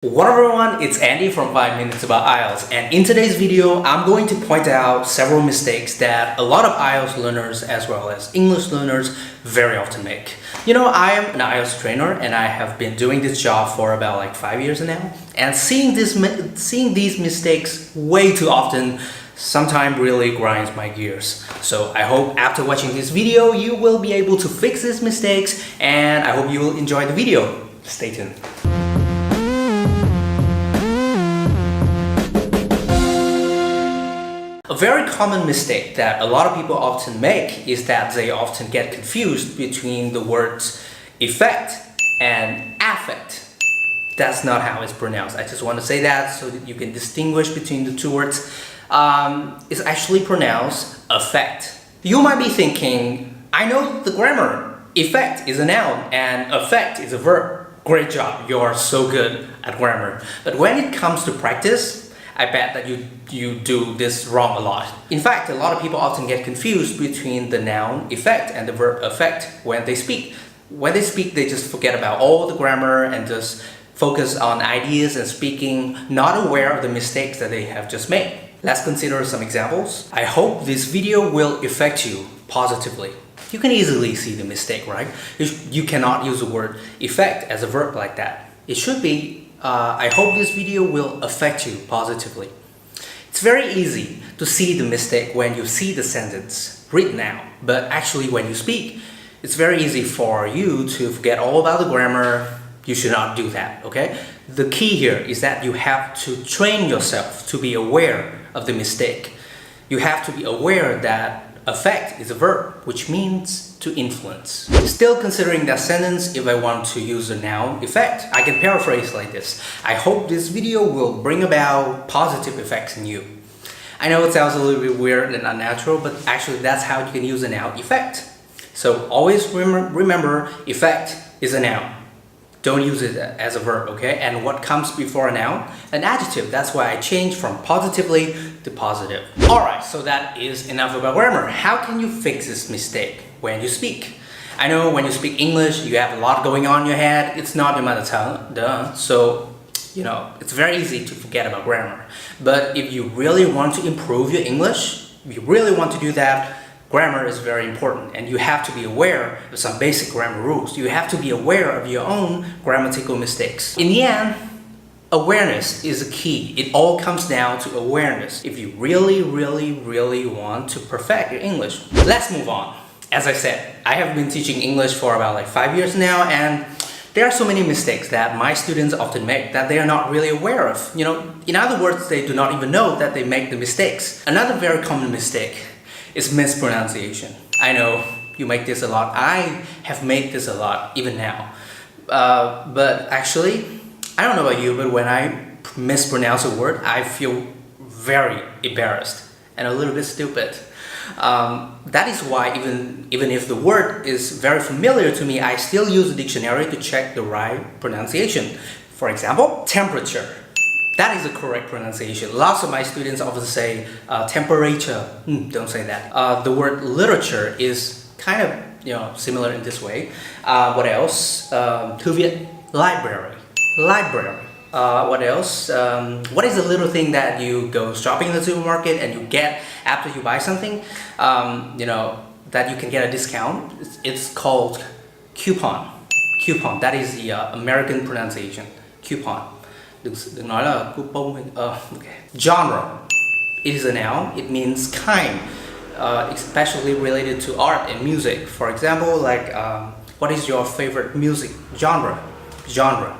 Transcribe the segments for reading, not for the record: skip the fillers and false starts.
What up everyone, it's Andy from 5 Minutes About IELTS, and in today's video I'm going to point out several mistakes that a lot of IELTS learners as well as English learners very often make. You know, I am an IELTS trainer and I have been doing this job for about like 5 years now, and seeing these mistakes way too often sometimes really grinds my gears. So I hope after watching this video you will be able to fix these mistakes, and I hope you will enjoy the video. Stay tuned. A very common mistake that a lot of people often make is that they often get confused between the words effect and affect. That's not how it's pronounced. I just want to say that so that you can distinguish between the two words. It's actually pronounced affect. You might be thinking, I know the grammar. Effect is a noun and affect is a verb. Great job, you're so good at grammar. But when it comes to practice, I bet that you do this wrong a lot. In fact, a lot of people often get confused between the noun effect and the verb affect when they speak. When they speak, they just forget about all the grammar and just focus on ideas and speaking, not aware of the mistakes that they have just made. Let's consider some examples. I hope this video will affect you positively. You can easily see the mistake, right? You cannot use the word effect as a verb like that. It should be I hope this video will affect you positively. It's very easy to see the mistake when you see the sentence written out, but actually when you speak, it's very easy for you to forget all about the grammar. You should not do that, okay? The key here is that you have to train yourself to be aware of the mistake. You have to be aware that affect is a verb, which means to influence. Still considering that sentence, if I want to use the noun effect, I can paraphrase like this. I hope this video will bring about positive effects in you. I know it sounds a little bit weird and unnatural, but actually that's how you can use the noun effect. So always remember, effect is a noun. Don't use it as a verb, okay? And what comes before a noun? An adjective. That's why I changed from positively to positive. Alright, so that is enough about grammar. How can you fix this mistake when you speak? I know when you speak English, you have a lot going on in your head. It's not your mother tongue, duh. So, you know, it's very easy to forget about grammar. But if you really want to improve your English, if you really want to do that, grammar is very important, and you have to be aware of some basic grammar rules. You have to be aware of your own grammatical mistakes. In the end, awareness is a key. It all comes down to awareness if you really want to perfect your English. Let's move on. As I said, I have been teaching English for about like 5 years now, and there are so many mistakes that my students often make that they are not really aware of. You know, in other words, they do not even know that they make the mistakes. Another very common mistake is mispronunciation. I know you make this a lot. I have made this a lot, even now. But actually, I don't know about you, but when I mispronounce a word, I feel very embarrassed and a little bit stupid. That is why even if the word is very familiar to me, I still use the dictionary to check the right pronunciation. For example, temperature. That is the correct pronunciation. Lots of my students often say temperature. Don't say that. The word literature is kind of similar in this way. What else? Thư viện, library. What else? What is the little thing that you go shopping in the supermarket and you get after you buy something? That you can get a discount. It's called coupon. Coupon. That is the American pronunciation. Coupon. Đừng nói là coupon. Okay. Genre. It is a noun. It means kind, especially related to art and music. For example, like what is your favorite music genre? Genre.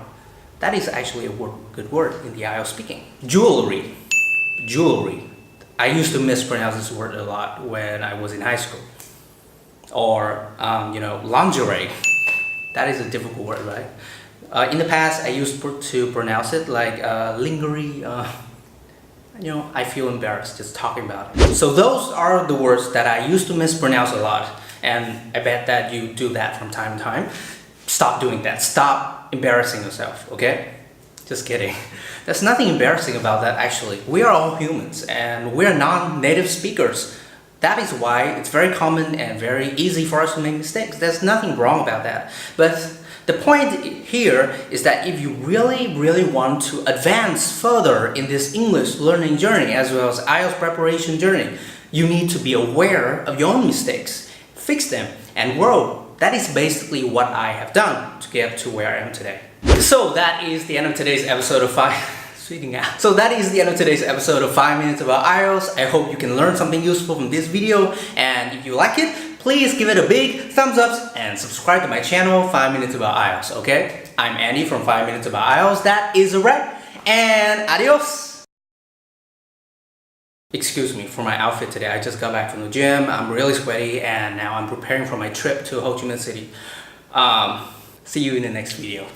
That is actually a good word in the IELTS speaking. Jewelry. Jewelry. I used to mispronounce this word a lot when I was in high school. Or lingerie. That is a difficult word, right? In the past, I used to pronounce it like lingerie. I feel embarrassed just talking about it. So those are the words that I used to mispronounce a lot, and I bet that you do that from time to time. Stop doing that. Stop embarrassing yourself, okay? Just kidding. There's nothing embarrassing about that, actually. We are all humans, and we're non-native speakers. That is why it's very common and very easy for us to make mistakes. There's nothing wrong about that. But The point here is that if you really want to advance further in this English learning journey as well as IELTS preparation journey, you need to be aware of your own mistakes, fix them, and grow. That is basically what I have done to get to where I am today. So that is the end of today's episode of 5 Minutes About IELTS. I hope you can learn something useful from this video, and if you like it, please give it a big thumbs up and subscribe to my channel, 5 Minutes About IELTS, okay? I'm Andy from 5 Minutes About IELTS. That is a wrap, and adios! Excuse me for my outfit today. I just got back from the gym. I'm really sweaty, and now I'm preparing for my trip to Ho Chi Minh City. See you in the next video.